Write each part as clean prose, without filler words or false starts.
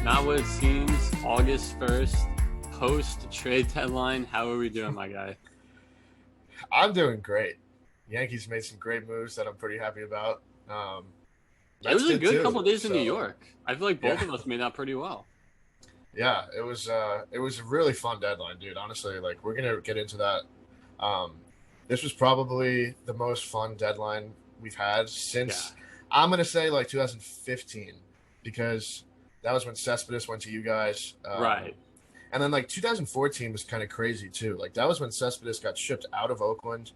Not what it seems. August 1st, post trade deadline. How are we doing, my guy? I'm doing great. Yankees made some great moves that I'm pretty happy about. Um, It Mets was a did good couple too. of days in New So York. I feel like both yeah, of us made out pretty well. yeah, it was a really fun deadline, dude. Honestly, like we're gonna get into that. Um, this was probably the most fun deadline we've had Yeah. since I'm gonna say like 2015 because that was when Cespedes went to you guys. Right. And then like 2014 was kind of crazy too. Like that was when Cespedes got shipped out of Oakland,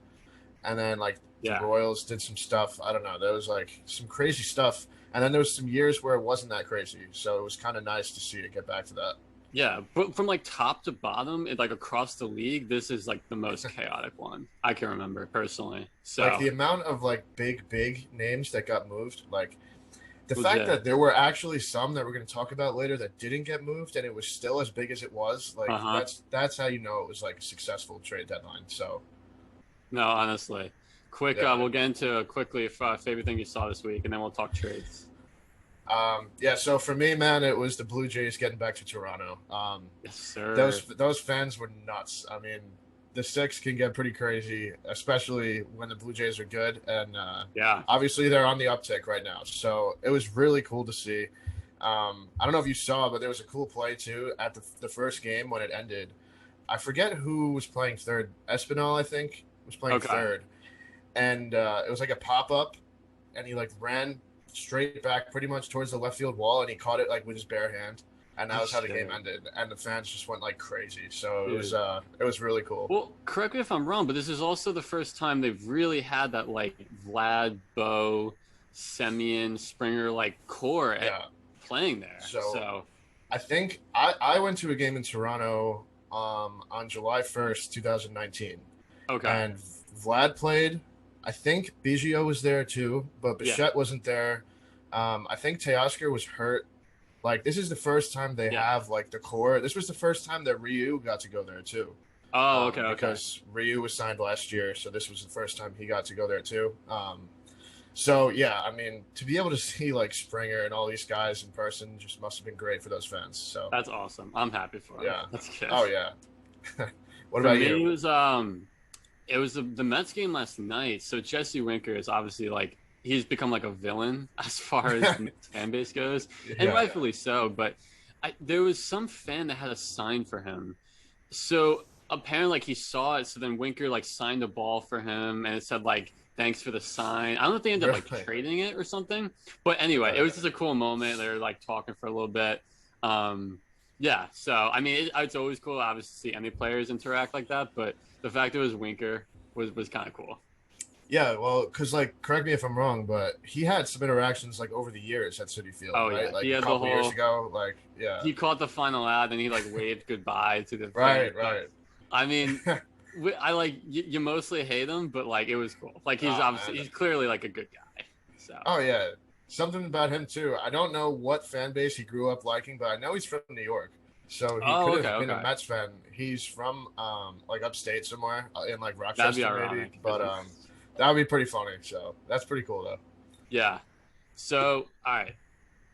and then like the Yeah. Royals did some stuff. I don't know. There was like some crazy stuff, and then there was some years where it wasn't that crazy. So it was kind of nice to see it get back to that. Yeah. But from like top to bottom, like across the league, this is like the most chaotic one I can remember personally. Like So the amount of like big names that got moved, like the fact legit. that there were actually some that we're going to talk about later that didn't get moved, and it was still as big as it was. Like Uh-huh. that's how you know it was like a successful trade deadline. So No, honestly. Quick, yeah. we'll get into quickly if favorite thing you saw this week, and then we'll talk trades. Yeah, so for me, man, it was the Blue Jays getting back to Toronto. Yes, sir. Those fans were nuts. I mean, the six can get pretty crazy, especially when the Blue Jays are good, and Yeah. obviously they're on the uptick right now. So it was really cool to see. I don't know if you saw, but there was a cool play too at the first game when it ended. I forget who was playing third. Espinal, I think, was playing Okay. third, and it was like a pop up, and he like ran straight back pretty much towards the left field wall, and he caught it like with his bare hand, and that Oh was how the game shit. ended. And the fans just went like crazy. So Dude. it was really cool. Well, correct me if I'm wrong, but this is also the first time they've really had that like Vlad, Bo, Semyon, Springer like core Yeah. playing there. So So I think I went to a game in Toronto on July 1st, 2019, okay, and Vlad played. I think Biggio was there too, but yeah, Bichette wasn't there. I think Teoscar was hurt. Like this is the first time they yeah. have like the core. This was the first time that Ryu got to go there too, Oh, okay, okay. because Ryu was signed last year, so this was the first time he got to go there too. So yeah, I mean, to be able to see like Springer and all these guys in person just must have been great for those fans. So That's awesome. I'm happy for him. yeah. That's good. Oh yeah. What For about me, you? it was the Mets game last night. So Jesse Winker is obviously like he's become like a villain as far as the Mets fan base goes, and Yeah. rightfully so. But there was some fan that had a sign for him. So apparently, like he saw it. So then Winker like signed a ball for him, and it said like "Thanks for the sign." I don't know if they ended up like Really? trading it or something. But anyway, it was just a cool moment. They were like talking for a little bit. Um, yeah. So I mean, it's always cool, obviously, to see any players interact like that. But the fact it was Winker was kind of cool. Yeah, well, because like, correct me if I'm wrong, but he had some interactions like over the years at City Field, Oh right? yeah, he Like a had the couple years whole. ago, like yeah, He caught the final out, and he like waved goodbye to the fans. right, right. I mean, I like you mostly hate him, but like it was cool. Like he's Oh obviously man. he's clearly like a good guy. So Oh yeah, something about him too. I don't know what fan base he grew up liking, but I know he's from New York, so he oh could okay have been a okay, Mets fan. He's from like upstate somewhere in like that'd be Rochester maybe, ironic. but that would be pretty funny. So that's pretty cool Yeah. So all right,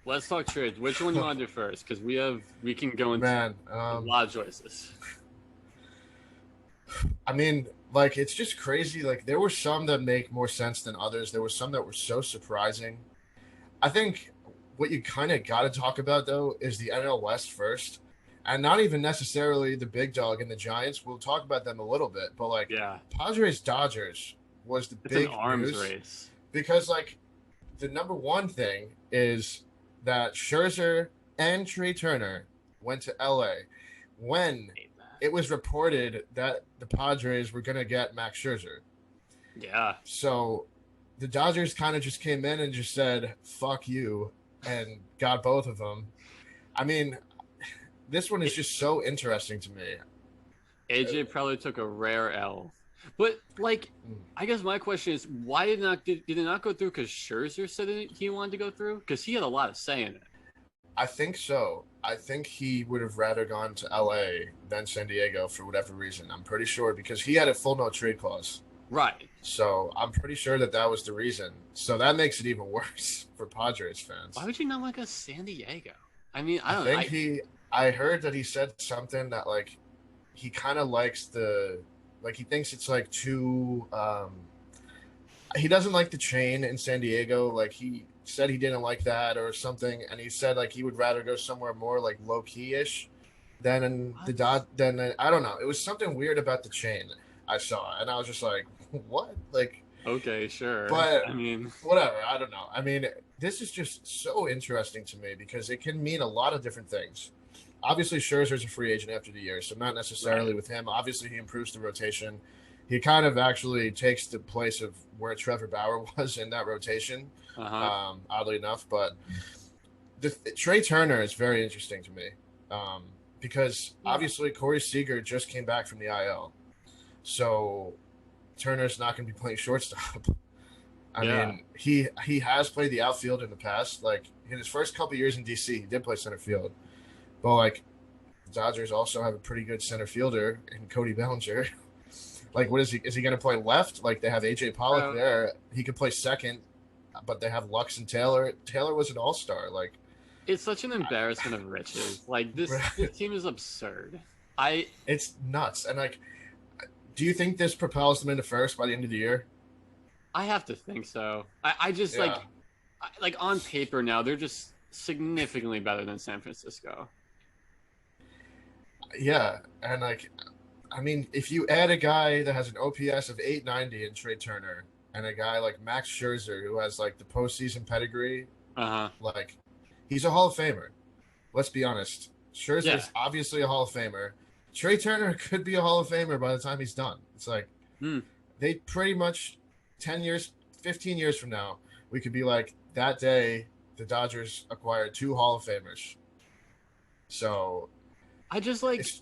let's talk trades. Which one you want to do first? Because we can go into man. a lot of choices. I mean, like it's just crazy. Like there were some that make more sense than others. There were some that were so surprising. I think what you kind of got to talk about though is the NL West first, and not even necessarily the big dog and the Giants. We'll talk about them a little bit, but like Yeah, Padres Dodgers was the it's an big arms news race. because like the number one thing is that Scherzer and Trey Turner went to LA when Hate that. it was reported that the Padres were going to get Max Scherzer. Yeah, So the Dodgers kind of just came in and just said, fuck you, and got both of them. I mean, this one is it, just so interesting to me. AJ probably took a rare L. But like, I guess my question is, why did it not go through? Because Scherzer said he wanted to go through because he had a lot of say in it. I think so. I think he would have rather gone to LA than San Diego for whatever reason. I'm pretty sure because he had a full no trade clause. Right. So I'm pretty sure that that was the reason. So that makes it even worse for Padres Why fans. would you not want to go to San Diego? I mean, I I don't know. think I heard that he said something that like he kind of likes he thinks it's like too he doesn't like the chain in San Diego. Like he said he didn't like that or something, and he said like he would rather go somewhere more like low key ish than in the What? dot. I don't know. It was something weird about the chain I saw, and I was just like, what? Like, Okay, sure. but I mean, whatever. I don't know. I mean, this is just so interesting to me because it can mean a lot of different things. Obviously, Scherzer's a free agent after the year, so not necessarily right. with him. Obviously, he improves the rotation. He kind of actually takes the place of where Trevor Bauer was in that rotation, Uh-huh. oddly enough. But Trey Turner is very interesting to me because Yeah. obviously Corey Seager just came back from the IL, so Turner's not going to be playing shortstop. I Yeah. mean, he has played the outfield in the past. Like in his first couple years in DC, he did play center field, but like the Dodgers also have a pretty good center fielder in Cody Bellinger. Like, what is he? Is he going to play left? Like they have AJ Pollock Bro, there. He could play second, but they have Lux and Taylor. Taylor was an all-star. Like, it's such an embarrassment of riches. Like this team is absurd. I it's nuts. And like, do you think this propels them into first by the end of the year? I have to think so. I just Yeah, like on paper now they're just significantly better than San Francisco. yeah. And like, I mean, if you add a guy that has an OPS of 890 in Trey Turner, and a guy like Max Scherzer who has like the postseason pedigree, Uh-huh. like he's a Hall of Famer. Let's be honest. Yeah. Scherzer's obviously a Hall of Famer. Trey Turner could be a Hall of Famer by the time he's done. It's like Hmm. they pretty much 10 years, 15 years from now, we could be like that day the Dodgers acquired two Hall of Famers. So I just like it's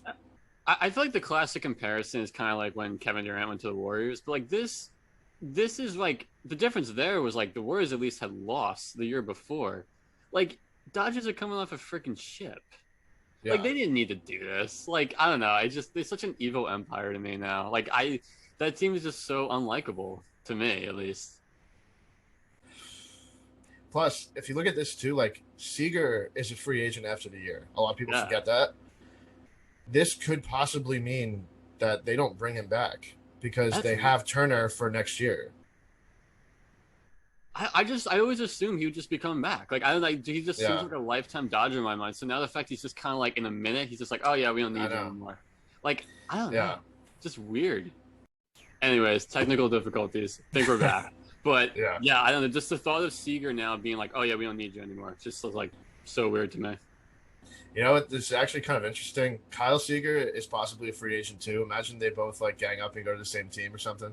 I feel like the classic comparison is kind of like when Kevin Durant went to the Warriors, but like this is like the difference there was like the Warriors at least had lost the year before. Like Dodgers are coming off a freaking ship. Like yeah. they didn't need to do this. Like I don't know. I just they're such an evil empire to me now. Like I that team is just so unlikable to me at least. Plus, if you look at this too, like Seager is a free agent after the year. A lot of people Yeah. forget that. This could possibly mean that they don't bring him back because That's they have Turner for next year. I always assumed he would just be coming back. Like I don't like he just seems Yeah, like a lifetime Dodger in my mind. So now the fact he's just kind of like in a minute he's just like, oh yeah, we don't I need you know. anymore. Like I don't Yeah, know, just weird. Anyways, technical difficulties. I think we're back. But yeah. yeah, I don't know. Just the thought of Seager now being like, oh yeah, we don't need you anymore. It's just like so weird to me. You know what? This is actually kind of interesting. Kyle Seager is possibly a free agent too. Imagine they both like gang up and go to the same team or something.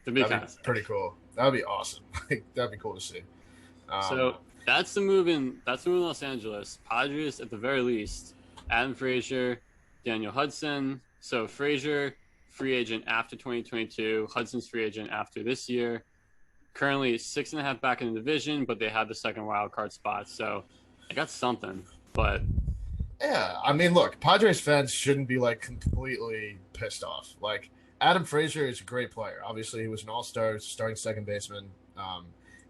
To be That'd kind be of pretty sick. cool. That'd be awesome. That'd be cool to see. Um, So that's the move in. That's the move in Los Angeles. Padres at the very least. Adam Frazier, Daniel Hudson. So Frazier, free agent after 2022. Hudson's free agent after this year. Currently 6.5 back in the division, but they have the second wild card spot. So I got something. But yeah, I mean, look, Padres fans shouldn't be like completely pissed off. Like Adam Frazier is a great player. Obviously, he was an all-star, starting second baseman.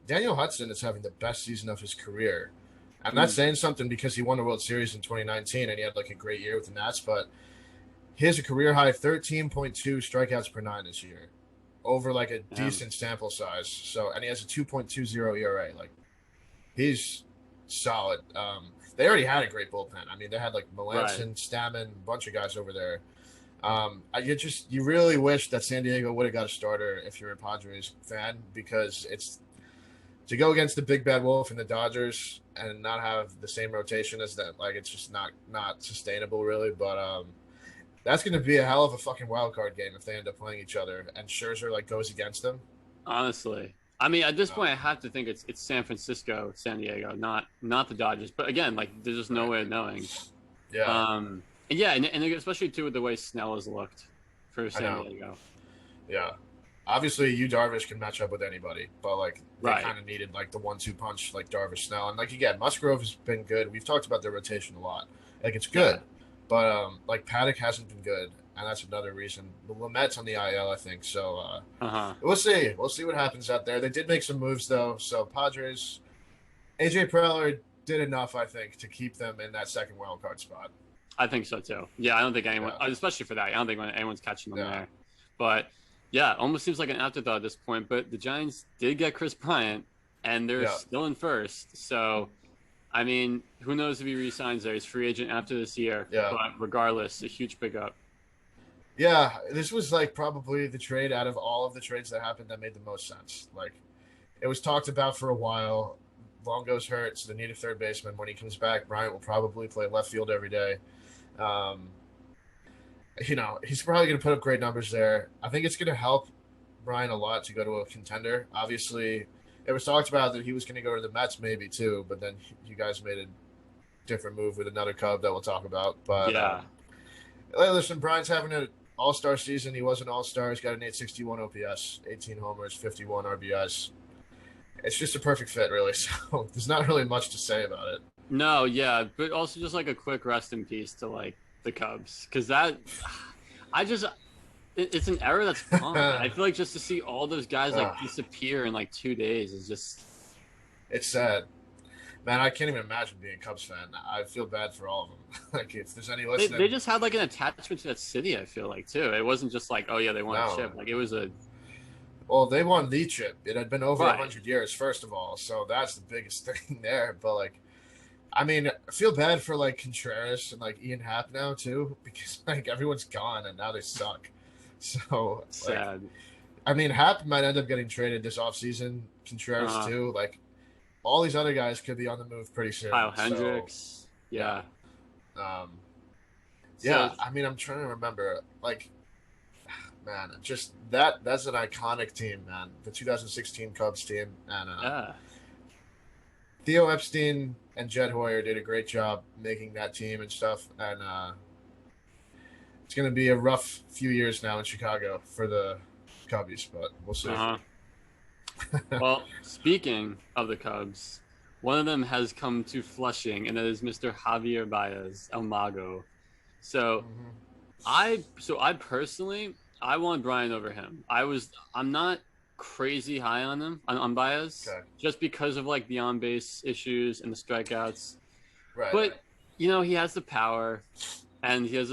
Daniel Hudson is having the best season of his career. I'm not mm, saying something because he won the World Series in 2019 and he had like a great year with the Nats, but he has a career high 13.2 strikeouts per nine this year, over like a damn. decent sample size. So, and he has a 2.20 ERA. Like he's solid. They already had a great bullpen. I mean, they had like Right. Melanson, Stammen, a bunch of guys over there. You really wish that San Diego would have got a starter if you're a Padres fan because it's to go against the big bad wolf and the Dodgers and not have the same rotation as that. Like it's just not sustainable really. But that's going to be a hell of a fucking wild card game if they end up playing each other and Scherzer like goes against them. Honestly. I mean, at this Um, point, I have to think it's San Francisco, San Diego, not the Dodgers. But again, like there's just no right. way of knowing. Yeah, And yeah, and especially too with the way Snell has looked for I San know. Diego. Yeah. Obviously, you Darvish can match up with anybody, but like they Right. kind of needed like the 1-2 punch, like Darvish Snell, and like again, Musgrove has been good. We've talked about their rotation a lot. Like it's Yeah. good, but like Paddock hasn't been good, and that's another reason. The Lamette's on the IL, I think. So Uh huh. we'll see. We'll see what happens out there. They did make some moves though. So Padres, AJ Preller did enough, I think, to keep them in that second wild card spot. I think so too. Yeah, I don't think anyone, especially for that, I don't think anyone's catching them there. But yeah, almost seems like an afterthought at this point. But the Giants did get Chris Bryant, and they're still in first. So, I mean, who knows if he re-signs there? He's free agent after this year. Yeah. But regardless, a huge pickup. Yeah, this was like probably the trade out of all of the trades that happened that made the most sense. Like, it was talked about for a while. Longo's hurt, so they need a third baseman. When he comes back, Bryant will probably play left field every day. He's probably going to put up great numbers there. I think it's going to help Bryant a lot to go to a contender. Obviously, it was talked about that he was going to go to the Mets maybe too, but then you guys made a different move with another Cub that we'll talk about. But listen, Bryant's having an all-star season. He was an all-star. He's got an 861 OPS, 18 homers, 51 RBIs. It's just a perfect fit, really. So there's not really much to say about it. No, yeah, but also just like a quick rest in peace to like the Cubs, because it's an era that's gone. I feel like just to see all those guys like disappear in like 2 days is just, it's sad, man. I can't even imagine being a Cubs fan. I feel bad for all of them. Like, if there's any listening, they just had like an attachment to that city. I feel like too. It wasn't just like, oh yeah, they won a chip. Like, it was a. Well, they won the chip. It had been over 100 years, first of all, so that's the biggest thing there. But like, I mean, I feel bad for like Contreras and like Ian Happ now too, because like everyone's gone and now they suck. So sad. I mean, Happ might end up getting traded this offseason. Contreras too. Like, all these other guys could be on the move pretty soon. Kyle Hendricks. Yeah. I mean, I'm trying to remember. Like, man, just that's an iconic team, man. The 2016 Cubs team, and Theo Epstein and Jed Hoyer did a great job making that team and stuff. And it's going to be a rough few years now in Chicago for the Cubbies, but we'll see. Well, speaking of the Cubs, one of them has come to Flushing, and that is Mr. Javier Baez, El Mago. So, I personally, I want Brian over him. I'm not crazy high on him, on Baez, just because of like the on base issues and the strikeouts. Right. But he has the power, and he has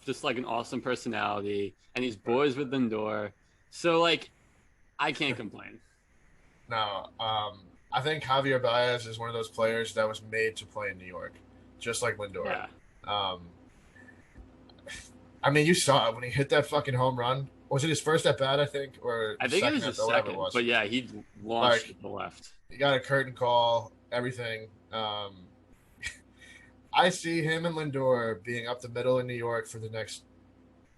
just like an awesome personality, and he's boys with Lindor. So like, I can't complain. No, I think Javier Baez is one of those players that was made to play in New York, just like Lindor. Yeah. I mean, you saw it when he hit that fucking home run. Was it his first at bat, I think? Or I think it was his second. But yeah, he launched to the left. He got a curtain call, everything. I see him and Lindor being up the middle in New York for the next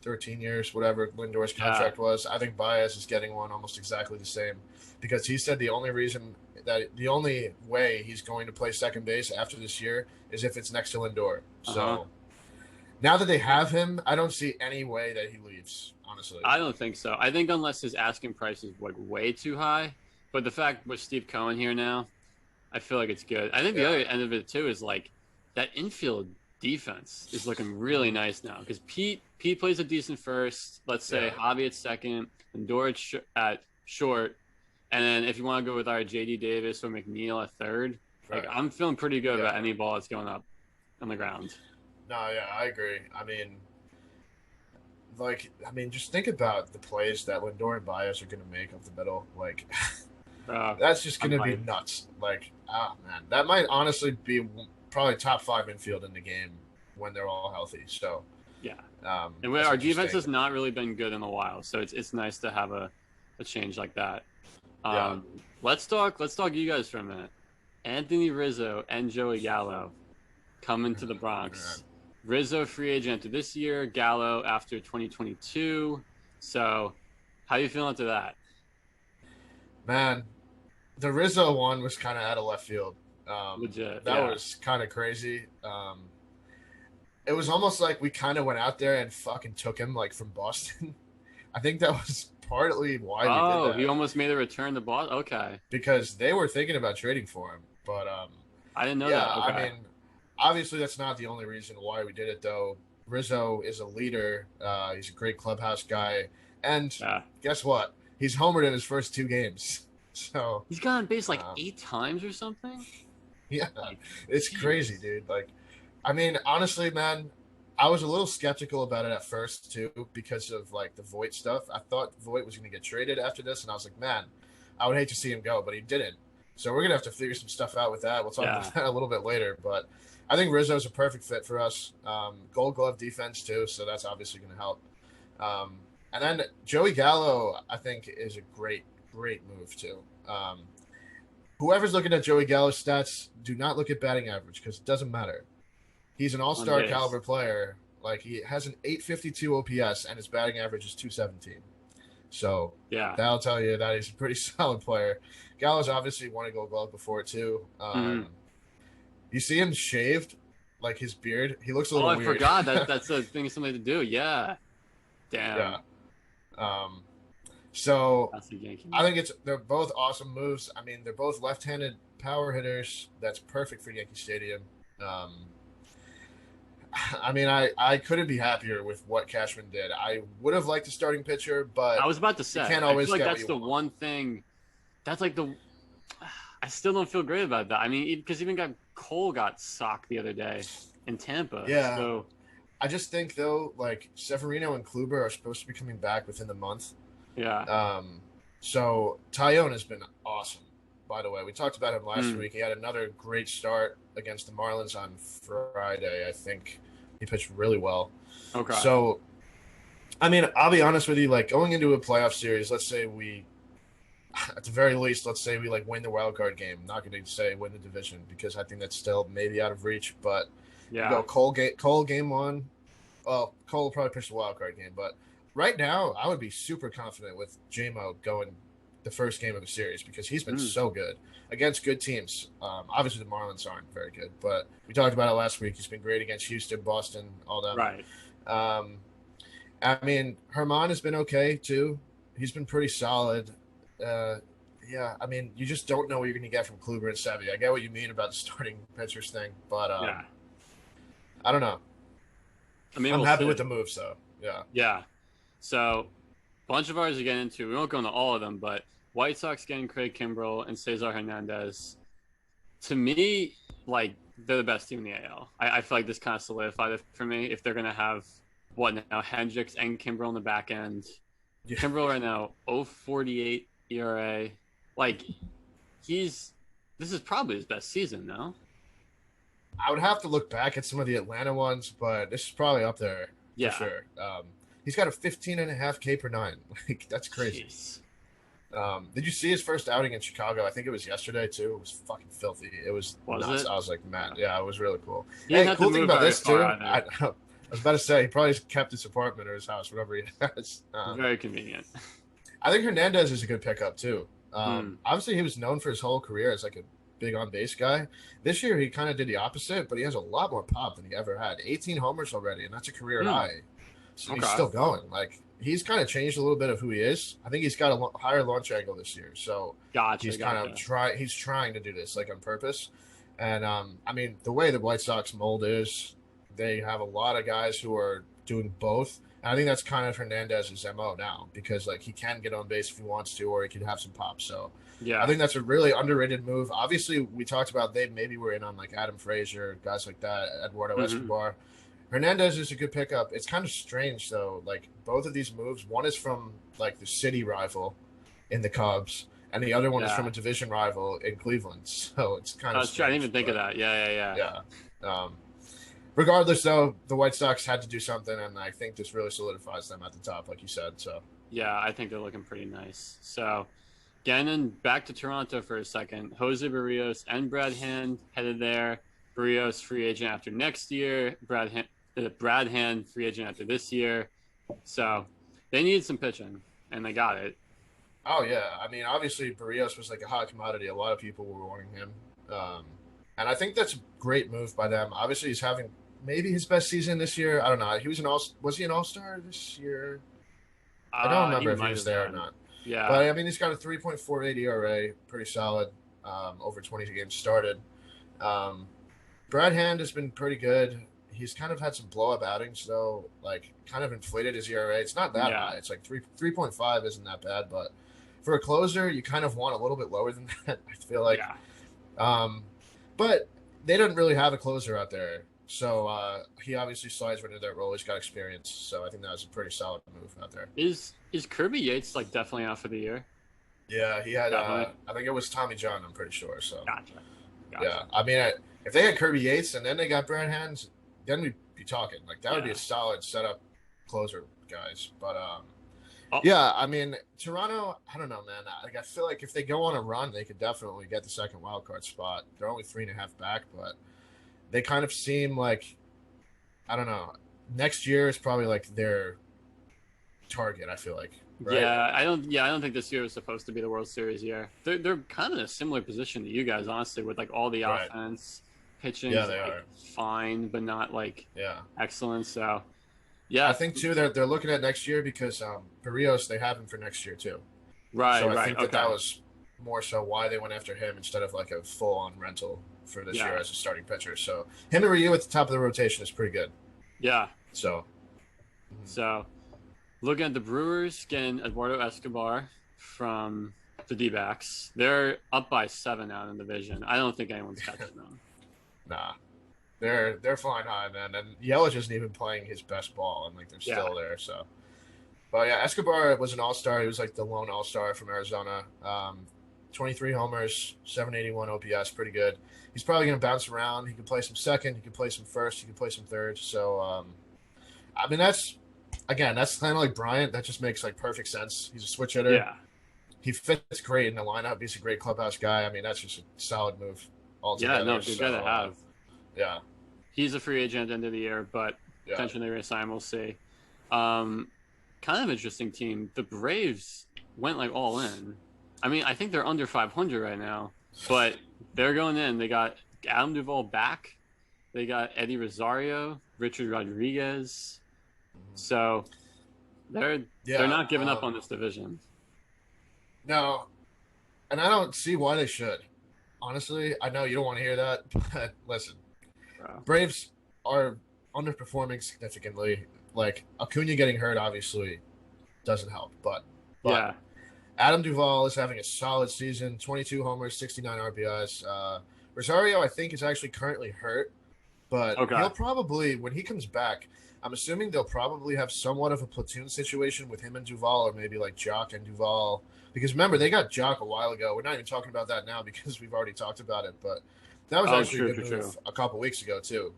13 years, whatever Lindor's contract was. I think Baez is getting one almost exactly the same, because he said the only way he's going to play second base after this year is if it's next to Lindor. So now that they have him, I don't see any way that he leaves, honestly. I don't think so. I think unless his asking price is like way too high. But the fact with Steve Cohen here now, I feel like it's good. I think the other end of it too is like that infield defense is looking really nice now, because Pete plays a decent first. Let's say Javi at second, and Lindor at short, and then if you want to go with our JD Davis or McNeil at third, like I'm feeling pretty good about any ball that's going up on the ground. No, yeah, I agree. I mean, just think about the plays that Lindor and Baez are going to make up the middle. Like, that's just going to be nuts. Like, man, that might honestly be probably top 5 infield in the game when they're all healthy. So, yeah. And our defense has not really been good in a while, so it's nice to have a change like that. Let's talk you guys for a minute. Anthony Rizzo and Joey Gallo coming to the Bronx. Rizzo free agent after this year, Gallo after 2022. So, how you feeling after that? Man, the Rizzo one was kind of out of left field. Legit. That was kind of crazy. It was almost like we kind of went out there and fucking took him like from Boston. I think that was partly why we did that. He almost made a return to Boston? Okay. Because they were thinking about trading for him. But I didn't know that. Okay. I mean, obviously that's not the only reason why we did it, though. Rizzo is a leader. He's a great clubhouse guy. And guess what? He's homered in his first 2 games. So he's gone on base like 8 times or something? Yeah, Like, it's crazy, jeez. dude. Like, I mean, honestly, man, I was a little skeptical about it at first too because of like the Voit stuff. I thought Voit was going to get traded after this, and I was like, man, I would hate to see him go, but he didn't. So we're gonna have to figure some stuff out with that. We'll talk Yeah. about that a little bit later, but I think Rizzo's a perfect fit for us. Gold Glove defense too, so that's obviously going to help. Um, and then Joey Gallo, I think, is a great move too. Whoever's looking at Joey Gallo's stats, do not look at batting average because it doesn't matter. He's an On all-star base. caliber player. Like he has an 852 OPS and his batting average is 217. So Yeah. that'll tell you that he's a pretty solid player. Gallo's obviously won a Gold Glove before too. Hmm. You see him shaved, like his beard. He looks a Oh, little I weird. forgot that's a thing, something to do. Yeah. Yeah. Damn. Um, so That's a Yankee I move. think they're both awesome moves. I mean, they're both left-handed power hitters. That's perfect for Yankee Stadium. Um, I mean, I couldn't be happier with what Cashman did. I would have liked a starting pitcher, I but was about to you say, can't I feel always like get what that's you the want. one thing. That's like the. I still don't feel great about that. I mean, because even got Cole got socked the other day in Tampa. Yeah, So I just think though, like Severino and Kluber are supposed to be coming back within the month. yeah. Um, so Tyone has been awesome. By the way, we talked about him last Hmm. week. He had another great start against the Marlins on Friday. I think he pitched really well. Okay. So, I mean, I'll be honest with you. Like going into a playoff series, let's say at the very least, let's say we like win the wild card game. I'm not going to say win the division because I think that's still maybe out of reach. But you Yeah. go Cole game one. Well, Cole will probably pitch the wild card game, but right now I would be super confident with JMO going the first game of the series because he's been Hmm. so good against good teams. Obviously, the Marlins aren't very good, but we talked about it last week. He's been great against Houston, Boston, all them. Right. Um, I mean, Herman has been okay too. He's been pretty solid. Uh, yeah, I mean, you just don't know what you're going to get from Kluber and Sevy. I get what you mean about the starting pitchers thing, but Yeah. I don't know. I mean, I'm we'll happy see. with the moves, though. Yeah. Yeah. So, bunch of ours to get into. We won't go into all of them, but White Sox getting Craig Kimbrell and Cesar Hernandez. To me, like they're the best team in the AL. I feel like this kind of solidified it for me. If they're gonna have what now Hendricks and Kimbrel in the back end. Yeah. Kimbrel right now 0.48 ERA. Like this is probably his best season, no? I would have to look back at some of the Atlanta ones, but this is probably up there for Yeah. sure. He's got a 15.5 K per nine. Like that's crazy. Jeez. Did you see his first outing in Chicago? I think it was yesterday too. It was fucking filthy. It was nuts. It? I was like, man, yeah, it was really cool. He Hey, didn't have to cool thing move about very this too. far either. I was about to say he probably kept his apartment or his house, whatever he has. Very convenient. I think Hernandez is a good pickup too. Hmm. Obviously, he was known for his whole career as like a big on base guy. This year, he kind of did the opposite, but he has a lot more pop than he ever had. 18 homers already, and that's a career high. So he's Okay. still going. Like he's kind of changed a little bit of who he is. I think he's got a higher launch angle this year, so Gotcha. he's kind of he's trying to do this like on purpose. And I mean, the way the White Sox mold is, they have a lot of guys who are doing both. And I think that's kind of Hernandez's MO now because like he can get on base if he wants to, or he can have some pop. So Yeah. I think that's a really underrated move. Obviously, we talked about they maybe were in on like Adam Frazier, guys like that, Eduardo Escobar. Hernandez is a good pickup. It's kind of strange though. Like both of these moves, one is from like the city rival in the Cubs, and the other one is from a division rival in Cleveland. So it's kind of. That's true. I didn't even think of that. Yeah. Yeah. Regardless, though, the White Sox had to do something, and I think this really solidifies them at the top, like you said. So Yeah, I think they're looking pretty nice. So, getting back to Toronto for a second. Jose Barrios and Brad Hand headed there. Barrios free agent after next year. Brad Hand free agent after this year. So, they needed some pitching, and they got it. Oh yeah, I mean, obviously Barrios was like a hot commodity. A lot of people were wanting him, and I think that's a great move by them. Obviously, he's having maybe his best season this year. I don't know. He was was he an All Star this year? I don't remember if he was there or not. Yeah, but I mean, he's got a 3.48 ERA, pretty solid. Over 20 games started. Brad Hand has been pretty good. He's kind of had some blow up outings though, like kind of inflated his ERA. It's not that high. It's like 3.5 isn't that bad, but for a closer, you kind of want a little bit lower than that. I feel like. Yeah. But they didn't really have a closer out there. So he obviously slides right into that role. He's got experience. So I think that was a pretty solid move out there. Is Kirby Yates like definitely out for the year? Yeah, he had, Definitely. I think it was Tommy John, I'm pretty sure. So, Gotcha. yeah. Gotcha. I mean, if they had Kirby Yates and then they got Brad Hands, then we'd be talking. Like, that would be Yeah. a solid setup closer, guys. But, Oh, yeah, I mean, Toronto, I don't know, man. Like, I feel like if they go on a run, they could definitely get the second wild card spot. They're only 3.5 back, but they kind of seem like, I don't know. Next year is probably like their target, I feel like. Right? yeah. I don't. Yeah, I don't think this year was supposed to be the World Series year. They're kind of in a similar position to you guys, honestly, with like all the Right. offense, pitching Yeah, is they like are. fine, but not like Yeah. excellent. So I yeah, think too they're looking at next year because Barrios they have him for next year too. right, So I right, think that okay, was more so why they went after him instead of like a full on rental for this year yeah, as a starting pitcher. So him and Ryu at the top of the rotation is pretty good. yeah. So So looking at the Brewers, getting Eduardo Escobar from the D-backs. They're up by 7 now in the division. I don't think anyone's catching them. nah, they're flying high, man. And Yelich isn't even playing his best ball, and like they're Yeah, still there. So, but yeah, Escobar was an all star. He was like the lone all star from Arizona. 23 homers, 781 OPS, pretty good. He's probably going to bounce around. He can play some second, he can play some first, he can play some third. So, I mean, that's kind of like Bryant. That just makes like perfect sense. He's a switch hitter. yeah, He fits great in the lineup. He's a great clubhouse guy. I mean, that's just a solid move yeah. altogether. No, good guy So, to have. yeah, He's a free agent at the end of the year, but yeah. potentially they resign. We'll see. Kind of interesting team. The Braves went like all in. I mean, I think they're under 500 right now, but they're going in. They got Adam Duvall back. They got Eddie Rosario, Richard Rodriguez. So they're Yeah, not giving up on this division. no, and I don't see why they should. Honestly, I know you don't want to hear that, but listen, Bro. Braves are underperforming significantly. Like Acuna getting hurt obviously doesn't help, but Yeah, Adam Duvall is having a solid season, 22 homers, 69 RBIs. Rosario, I think, is actually currently hurt, but okay. he'll probably, when he comes back, I'm assuming they'll probably have somewhat of a platoon situation with him and Duvall, or maybe like Jock and Duvall. Because remember, they got Jock a while ago. We're not even talking about that now because we've already talked about it, but that was actually a good move a couple weeks ago, too.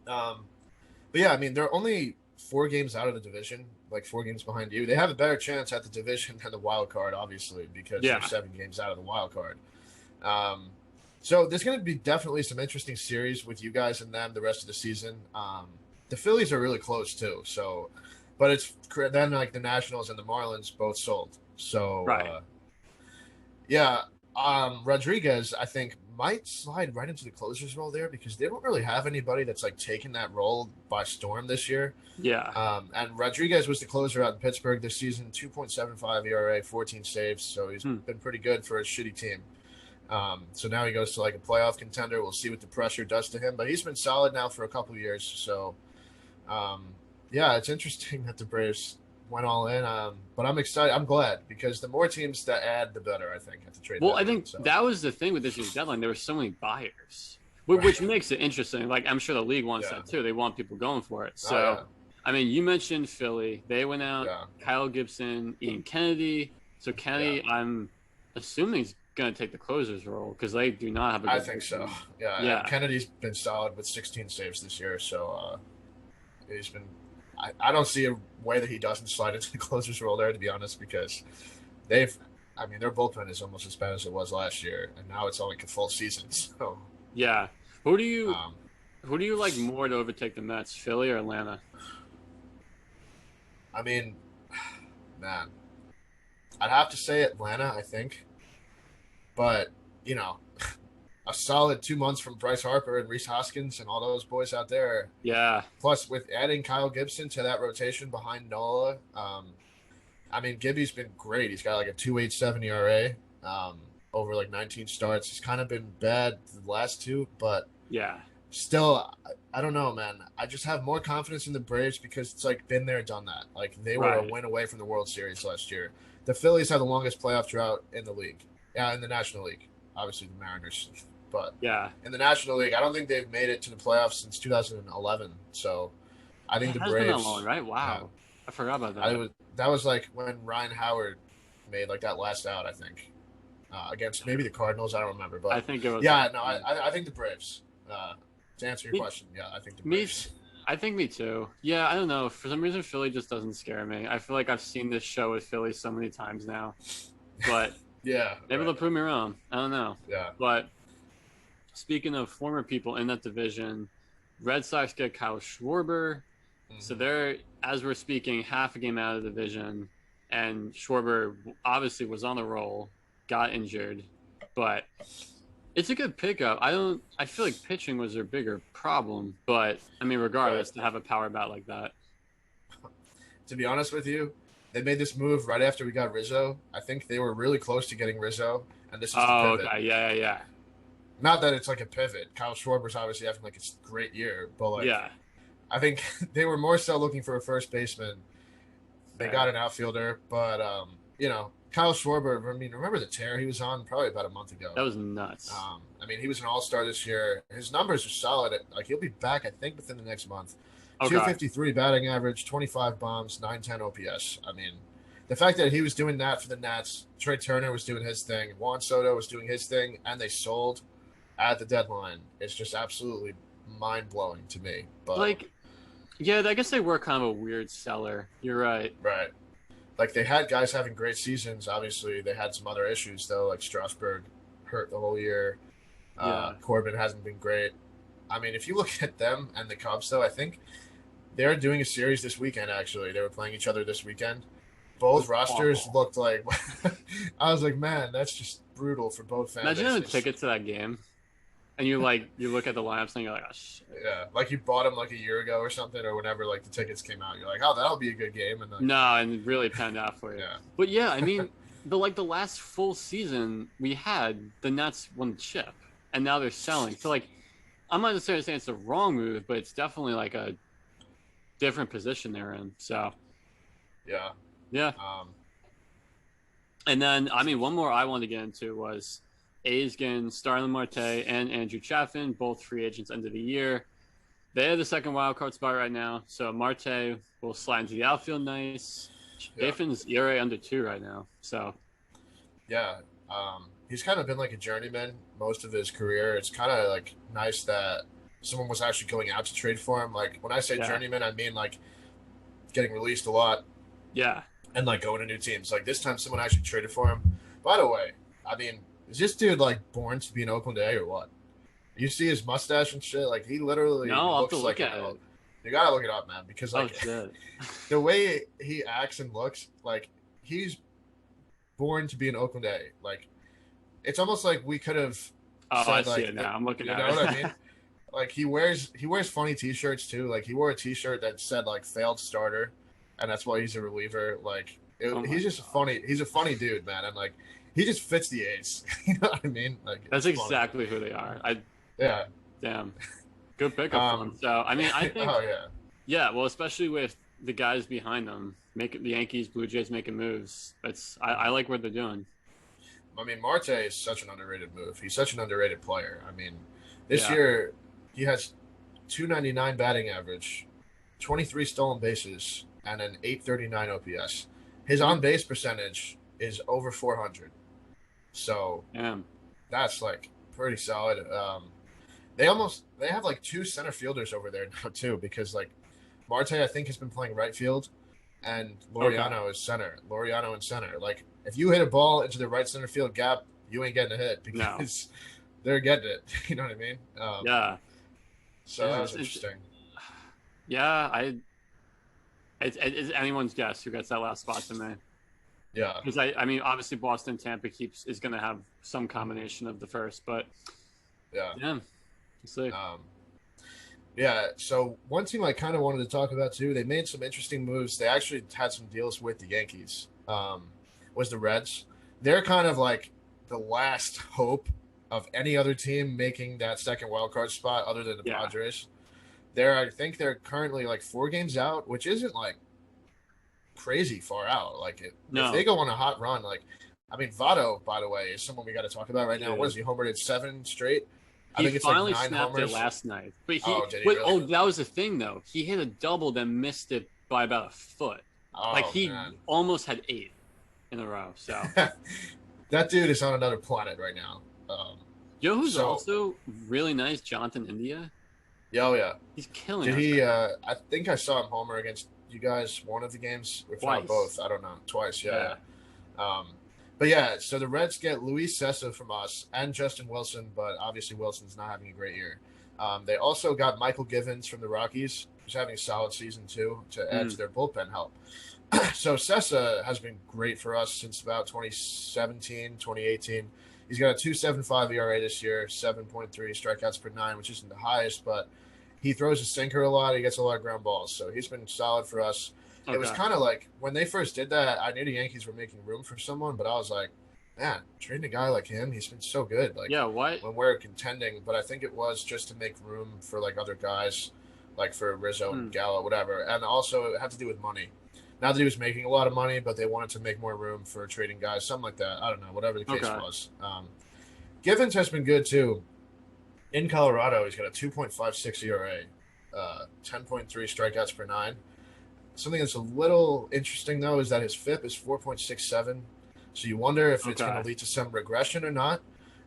But yeah, I mean, they're only 4 games out of the division, like 4 games behind you. They have a better chance at the division than the wild card, obviously, because they're 7 games out of the wild card. So there's going to be definitely some interesting series with you guys and them the rest of the season. The Phillies are really close too. So, but it's then like the Nationals and the Marlins both sold. So, Right. Yeah, Rodriguez, I think, might slide right into the closer's role there because they don't really have anybody that's like taken that role by storm this year. Yeah. And Rodriguez was the closer out in Pittsburgh this season, 2.75 ERA, 14 saves. So he's been pretty good for a shitty team. So now he goes to like a playoff contender. We'll see what the pressure does to him, but he's been solid now for a couple of years. So, yeah, it's interesting that the Braves went all in. But I'm excited. I'm glad because the more teams that add, the better, I think, at the trade deadline. I think that was the thing with this year's deadline. There were so many buyers, which makes it interesting. Like, I'm sure the league wants that too. They want people going for it. So, I mean, you mentioned Philly. They went out, Kyle Gibson, Ian Kennedy. So Kennedy, I'm assuming he's going to take the closer's role because they do not have a good I think so. Yeah. And Kennedy's been solid with 16 saves this year. So he's been – I don't see a way that he doesn't slide into the closer's role there, to be honest, because their bullpen is almost as bad as it was last year, and now it's only a full season. So yeah. Who do you like more to overtake the Mets, Philly or Atlanta? I mean, man, I'd have to say Atlanta, I think. But, you know, a solid 2 months from Bryce Harper and Rhys Hoskins and all those boys out there. Yeah. Plus, with adding Kyle Gibson to that rotation behind Nola, I mean, Gibby's been great. He's got like a 2.87 ERA over like 19 starts. He's kind of been bad the last two, but yeah, still, I don't know, man. I just have more confidence in the Braves because it's like been there, done that. Like they were a win away from the World Series last year. The Phillies had the longest playoff drought in the league. Yeah, in the National League. Obviously, the Mariners But Yeah, in the National League, I don't think they've made it to the playoffs since 2011. So I think it the has been that long, Braves. right? Yeah, Wow, I forgot about I that. was that was like when Ryan Howard made like that last out. I think against maybe the Cardinals. I don't remember, I but think it was. yeah, no, I think the Braves. To answer your Me, question, yeah, I think the me, Braves. I think me too. Yeah, I don't know. For some reason, Philly just doesn't scare me. I feel like I've seen this show with Philly so many times now, but Yeah, maybe they'll right. prove me wrong. I don't know. Yeah. But speaking of former people in that division, Red Sox get Kyle Schwarber. So Hmm. they're, as we're speaking, half a game out of the division, and Schwarber obviously was on the roll, got injured, but it's a good pickup. I feel like pitching was their bigger problem, but I mean, Right. regardless, to have a power bat like that. To be honest with you, they made this move right after we got Rizzo. I think they were really close to getting Rizzo, and this is the Oh, pivot. okay, yeah. Not that it's like a pivot. Kyle Schwarber's obviously having like a great year, but like Yeah, I think they were more so looking for a first baseman. They got fair. an outfielder, but Kyle Schwarber. I mean, remember the tear he was on probably about a month ago. That was nuts. I mean, he was an all-star this year. His numbers are solid. Like he'll be back, I think, within the next month. Okay. 253 batting average, 25 bombs, 910 OPS. I mean, the fact that he was doing that for the Nats, Trey Turner was doing his thing, Juan Soto was doing his thing, and they sold at the deadline. It's just absolutely mind-blowing to me. But Like, yeah, I guess they were kind of a weird seller. You're right. right, like they had guys having great seasons. Obviously, they had some other issues though, like Strasburg hurt the whole year. Yeah. Corbin hasn't been great. I mean, if you look at them and the Cubs, though, I think they're doing a series this weekend. Actually, they were playing each other this weekend. Both That's rosters awful. looked like. I was like, man, that's just brutal for both fan Imagine having a bases. ticket to that game, and you look at the lineups and you're like, oh shit. Yeah, like you bought them like a year ago or something, or whenever like the tickets came out. You're like, oh, that'll be a good game, and like, No, and really panned out for you. yeah, But yeah, I mean, the last full season we had, the Nets won the chip, and now they're selling. So like, I'm not necessarily saying it's the wrong move, but it's definitely like a different position they're in. So yeah. yeah, Um, and then I mean, one more I wanted to get into was A's getting Starlin Marte and Andrew Chafin, both free agents end of the year. They have the second wild card spot right now, so Marte will slide into the outfield nice. yeah, Chafin's ERA under 2 right now, so yeah. He's kind of been like a journeyman most of his career. It's kind of like nice that someone was actually going out to trade for him. Like when I say yeah, journeyman, I mean like getting released a lot yeah. and like going to new teams. Like this time, someone actually traded for him. By the way, I mean, is this dude like born to be an Oakland A or what? You see his mustache and shit. Like he literally No, I'll have to looks look like at an. it. You gotta look it up, man, because Oh like shit. the way he acts and looks, like he's born to be an Oakland A. Like it's almost like we could have Oh, I said see like it now. I'm looking you at know what I it. mean? Like he wears funny T-shirts too. Like he wore a T-shirt that said like failed starter, and that's why he's a reliever. Like Oh my he's just god. funny. He's a funny dude, man, and like he just fits the A's. You know what I mean? Like That's it's funny. exactly who they are. I Yeah. damn. Good pickup for Um. them. So I mean, I think Oh yeah. yeah. Well, especially with the guys behind them, making the Yankees, Blue Jays making moves. I like what they're doing. I mean, Marte is such an underrated move. He's such an underrated player. I mean, this Yeah. year he has 299 batting average, 23 stolen bases, and an 839 OPS. His on base percentage is over 400. So Damn. that's like pretty solid. They have like two center fielders over there now too, because like Marte I think has been playing right field, and Okay. Laureano is center. Laureano and center. Like if you hit a ball into the right center field gap, you ain't getting a hit No. because they're getting it. You know what I mean? Yeah. So that Damn. was interesting. Yeah. It's anyone's guess who gets that last spot to me. Yeah, Because I mean, obviously Boston, Tampa is going to have some combination of the first, but yeah, yeah, we'll see. um, yeah. So one team I kind of wanted to talk about too. They made some interesting moves. They actually had some deals with the Yankees. Was the Reds? They're kind of like the last hope of any other team making that second wild card spot other than the Yeah. Padres. I think they're currently like 4 games out, which isn't like crazy far out. Like if they No. go on a hot run, like I mean, Votto, by the way, is someone we got to talk about right now. What Yeah. is he homered at 7 straight? I He think it's like finally 9 snapped it homers. last night. But Oh, did he really? that was the thing though. He hit a double that missed it by about a foot. Like Oh he man, almost had 8 in a row. So that dude is on another planet right now. you know who's So, also really nice? Jonathan India. yeah. He's killing Did us he? right now. I think I saw him homer against you guys one of the games, if not Twice. both. I don't know. Twice, Yeah. yeah. But yeah, so the Reds get Luis Sessa from us and Justin Wilson, but obviously Wilson's not having a great year. They also got Michael Givens from the Rockies, who's having a solid season too, to add to their bullpen help. So Sessa has been great for us since about 2017, 2018. He's got a 2.75 ERA this year, 7.3 strikeouts per 9, which isn't the highest, but he throws a sinker a lot. He gets a lot of ground balls, so he's been solid for us. Okay. It was kind of like when they first did that, I knew the Yankees were making room for someone, but I was like, man, trading a guy like him, he's been so good. Like, yeah. What? when we're contending, but I think it was just to make room for like other guys, like for Rizzo and Gallo, whatever, and also it had to do with money. Not that he was making a lot of money, but they wanted to make more room for trading guys, something like that. I don't know, whatever the case was. Givens has been good too. In Colorado, he's got a 2.56 ERA, 10.3 strikeouts per 9. Something that's a little interesting though is that his FIP is 4.67. So you wonder if it's going to lead to some regression or not.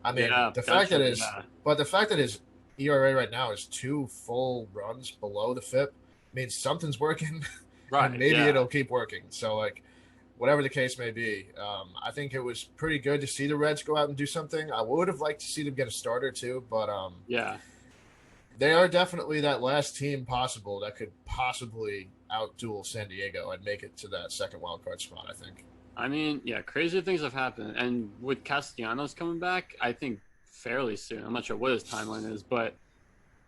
I mean, the fact that his ERA right now is 2 full runs below the FIP means something's working. Right. And maybe it'll keep working. So, like, whatever the case may be, I think it was pretty good to see the Reds go out and do something. I would have liked to see them get a starter too, but they are definitely that last team possible that could possibly outduel San Diego and make it to that second wild card spot, I think. I mean, yeah, crazy things have happened, and with Castellanos coming back, I think fairly soon. I'm not sure what his timeline is, but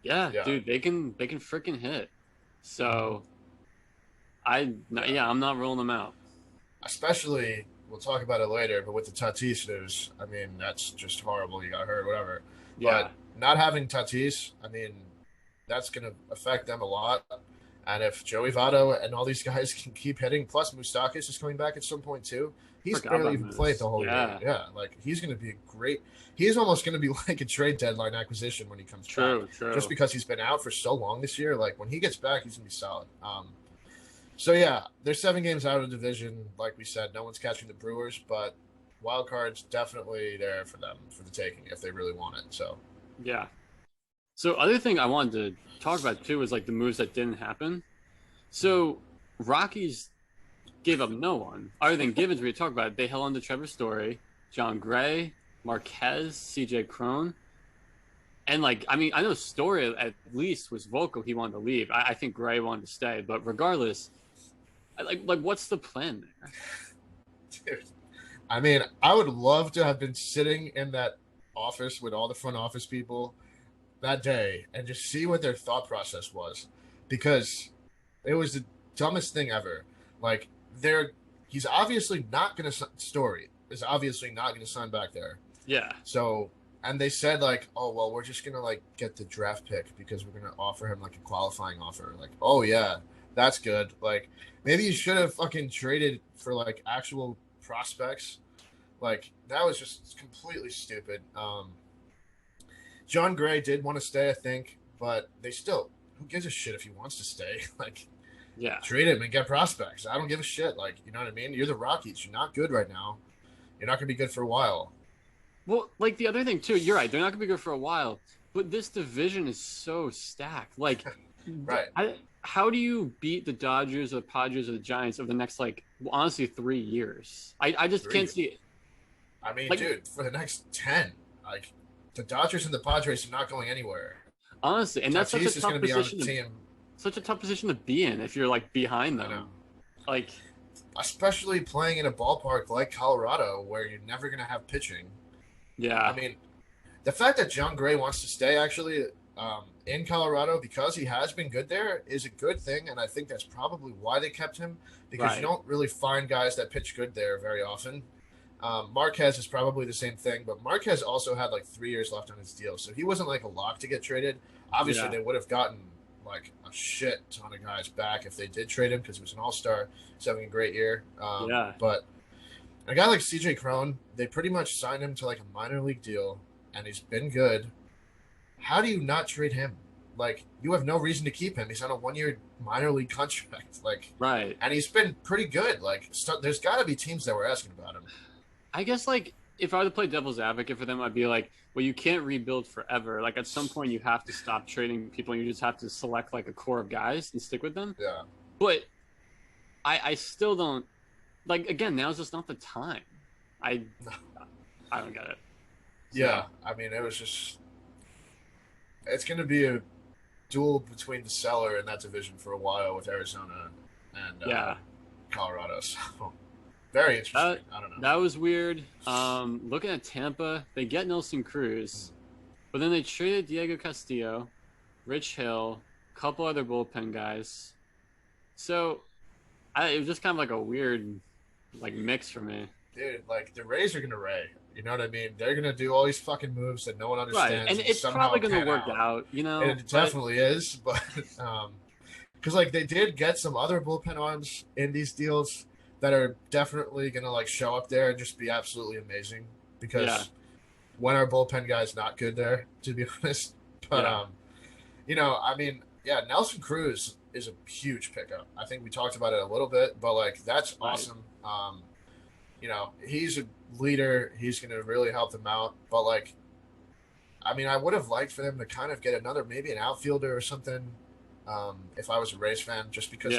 yeah. Dude, they can freaking hit. So. I'm not ruling them out. Especially, we'll talk about it later, but with the Tatis news, I mean, that's just horrible. You got hurt, whatever. Yeah. But not having Tatis, I mean, that's going to affect them a lot. And if Joey Votto and all these guys can keep hitting, plus Moustakas is coming back at some point too. He's barely even played the whole year. Yeah, like he's going to be great. He's almost going to be like a trade deadline acquisition when he comes back. True. Just because he's been out for so long this year. Like when he gets back, he's going to be solid. So, yeah, they're 7 games out of the division. Like we said, no one's catching the Brewers, but wild card's definitely there for them for the taking if they really want it. So, yeah. So, other thing I wanted to talk about, too, is, like, the moves that didn't happen. So, Rockies gave up no one. Other than Givens, we talked about it. They held on to Trevor Story, John Gray, Marquez, CJ Cron. And, like, I mean, I know Story at least was vocal. He wanted to leave. I think Gray wanted to stay. But regardless... Like, what's the plan there? Dude, I mean, I would love to have been sitting in that office with all the front office people that day and just see what their thought process was, because it was the dumbest thing ever. Like, he's obviously not going to Story is obviously not going to sign back there. Yeah. So, and they said like, oh well, we're just going to like get the draft pick because we're going to offer him like a qualifying offer. Like, oh yeah. That's good. Like, maybe you should have fucking traded for like actual prospects. Like, that was just completely stupid. John Gray did want to stay, I think, but they still, who gives a shit if he wants to stay? Like, yeah, trade him and get prospects. I don't give a shit. Like, you know what I mean? You're the Rockies. You're not good right now. You're not going to be good for a while. Well, like the other thing too, you're right. They're not going to be good for a while, but this division is so stacked. Like, right. How do you beat the Dodgers or the Padres or the Giants over the next, like, honestly, 3 years? I just can't see it. I mean, like, dude, for the next 10, like, the Dodgers and the Padres are not going anywhere. Honestly, and that's such a tough position. Such a tough position to be in if you're, like, behind them. Like, especially playing in a ballpark like Colorado where you're never going to have pitching. Yeah. I mean, the fact that John Gray wants to stay, actually, in Colorado because he has been good there is a good thing, and I think that's probably why they kept him, because you don't really find guys that pitch good there very often. Marquez is probably the same thing, but Marquez also had like 3 years left on his deal, so he wasn't like a lock to get traded. Obviously, they would have gotten like a shit ton of guys back if they did trade him because he was an all-star. He's having a great year. But a guy like CJ Cron, they pretty much signed him to like a minor league deal, and he's been good. how do you not trade him? Like, you have no reason to keep him. He's on a 1-year minor league contract. Like, Right. and he's been pretty good. Like, there's got to be teams that were asking about him. I guess like if I were to play devil's advocate for them, I'd be like, well, you can't rebuild forever. Like at some point, you have to stop trading people. And you just have to select like a core of guys and stick with them. Yeah. But I still don't like. Again, now's just not the time. I I don't get it. So, Yeah. I mean, it was just. It's going to be a duel between the cellar in that division for a while with Arizona and yeah. Colorado. So very interesting. I don't know. That was weird. Looking at Tampa, they get Nelson Cruz, but then they traded Diego Castillo, Rich Hill, a couple other bullpen guys. So it was just kind of like a weird like mix for me. Dude, like the Rays are gonna Ray. You know what I mean? They're gonna do all these fucking moves that no one understands. Right, and it's probably gonna work out, you know. And it definitely is, but because like they did get some other bullpen arms in these deals that are definitely gonna like show up there and just be absolutely amazing. Because when our bullpen guy's not good there, to be honest. But you know, I mean, yeah, Nelson Cruz is a huge pickup. I think we talked about it a little bit, but like that's awesome. You know, he's a leader. He's going to really help them out. But, like, I mean, I would have liked for them to kind of get another, maybe an outfielder or something if I was a Rays fan, just because,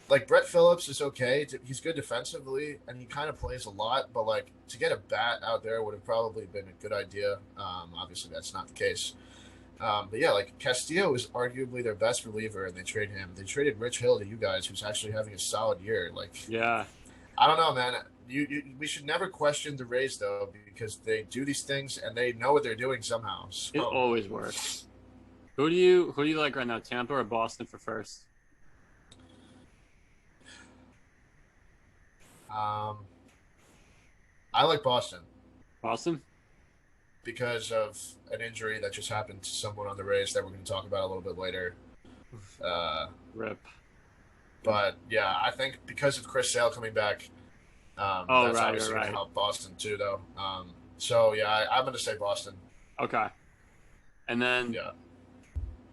like Brett Phillips is okay. He's good defensively, and he kind of plays a lot. But, like, to get a bat out there would have probably been a good idea. Obviously, that's not the case. But, yeah, like, Castillo is arguably their best reliever, and they trade him. They traded Rich Hill to you guys, who's actually having a solid year. Like, I don't know, man. We should never question the Rays though, because they do these things and they know what they're doing somehow. So. It always works. Who do you like right now, Tampa or Boston for first? I like Boston. Boston? Because of an injury that just happened to someone on the Rays that we're going to talk about a little bit later. Rip. But yeah, I think because of Chris Sale coming back. That's obviously going to help Boston too, though. So yeah, I'm going to say Boston. Okay. And then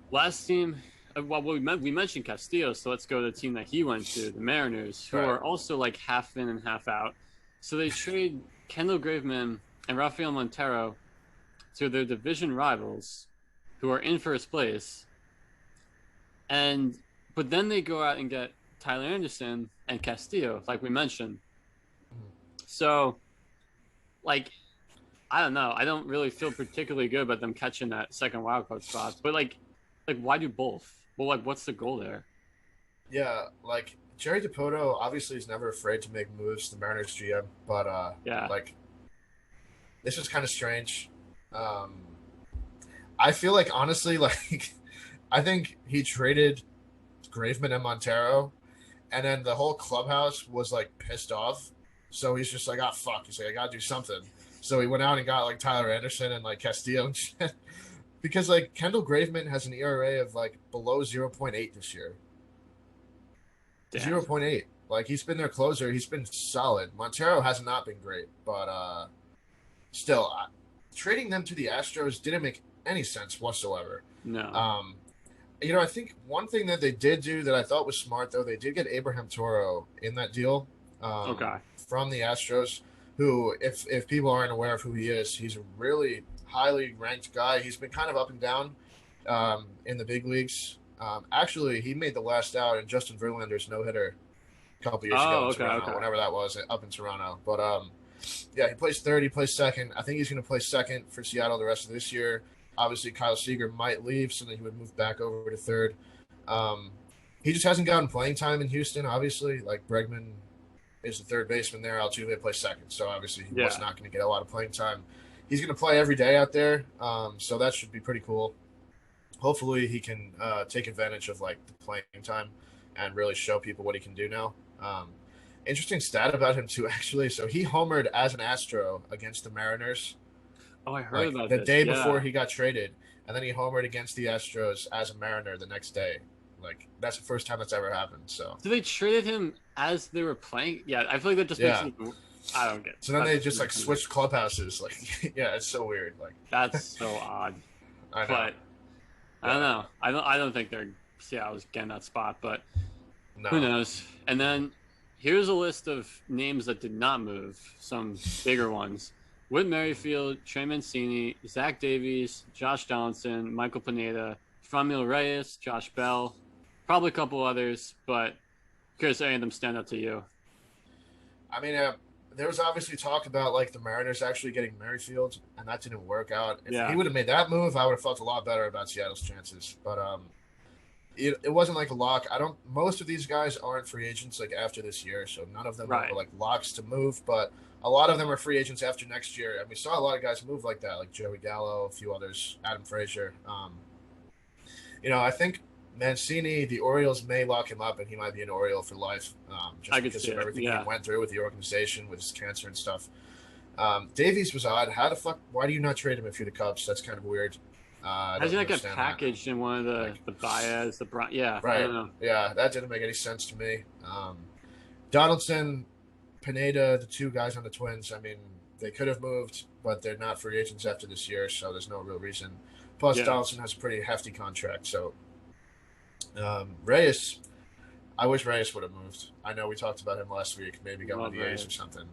last team, well, we mentioned Castillo, so let's go to the team that he went to, the Mariners, who are also like half in and half out. So they trade Kendall Graveman and Rafael Montero to their division rivals, who are in first place. But then they go out and get Tyler Anderson and Castillo, like we mentioned. So, like, I don't know. I don't really feel particularly good about them catching that second wildcard spot. But like, why do both? Well, like, what's the goal there? Yeah, like Jerry Dipoto obviously is never afraid to make moves. The Mariners GM, but like, this is kind of strange. I feel like honestly, like, I think he traded Graveman and Montero, and then the whole clubhouse was like pissed off. So he's just like, fuck. He's like, I gotta do something. So he went out and got like Tyler Anderson and like Castillo and shit. Because like Kendall Graveman has an ERA of like below 0.8 this year. 0.8. Like he's been their closer. He's been solid. Montero has not been great, but still, trading them to the Astros didn't make any sense whatsoever. No. You know, I think one thing that they did do that I thought was smart though, they did get Abraham Toro in that deal. From the Astros, who, if people aren't aware of who he is, he's a really highly ranked guy. He's been kind of up and down in the big leagues. Actually, he made the last out in Justin Verlander's no-hitter a couple years ago in Toronto, whenever that was, up in Toronto. But, yeah, he plays third, he plays second. I think he's going to play second for Seattle the rest of this year. Obviously, Kyle Seager might leave, so then he would move back over to third. He just hasn't gotten playing time in Houston, obviously. Like, Bregman is the third baseman there. Altuve plays second, so obviously he was not going to get a lot of playing time. He's going to play every day out there, so that should be pretty cool. Hopefully he can take advantage of like the playing time and really show people what he can do now. Interesting stat about him too, actually. So he homered as an Astro against the Mariners. Oh, I heard about the day before he got traded, and then he homered against the Astros as a Mariner the next day. Like, that's the first time that's ever happened. So they traded him as they were playing? Yeah, I feel like that just makes me, I don't get it. So then they just like switched clubhouses. Like, yeah, it's so weird. Like, that's so odd. I know. But I don't know. I don't think they're Seattle's getting that spot, but No. who knows? And then here's a list of names that did not move, some bigger ones. Whit Merrifield, Trey Mancini, Zach Davies, Josh Donaldson, Michael Pineda, Franmil Reyes, Josh Bell, probably a couple others, but curious if any of them stand out to you. I mean, there was obviously talk about like the Mariners actually getting Merrifield, and that didn't work out. If he would have made that move, I would have felt a lot better about Seattle's chances. But it wasn't like a lock. Most of these guys aren't free agents like after this year, so none of them are like locks to move. But a lot of them are free agents after next year, and we saw a lot of guys move like that, like Joey Gallo, a few others, Adam Frazier. I think Mancini, the Orioles may lock him up, and he might be an Oriole for life, just because of everything he went through with the organization, with his cancer and stuff. Davies was odd. How the fuck? Why do you not trade him if you're the Cubs? That's kind of weird. How's he not get packaged in one of the Baez, right? I don't know. Yeah, that didn't make any sense to me. Donaldson, Pineda, the two guys on the Twins. I mean, they could have moved, but they're not free agents after this year, so there's no real reason. Plus, Donaldson has a pretty hefty contract, so Reyes. I wish Reyes would have moved. I know we talked about him last week. Maybe going to the A's or something.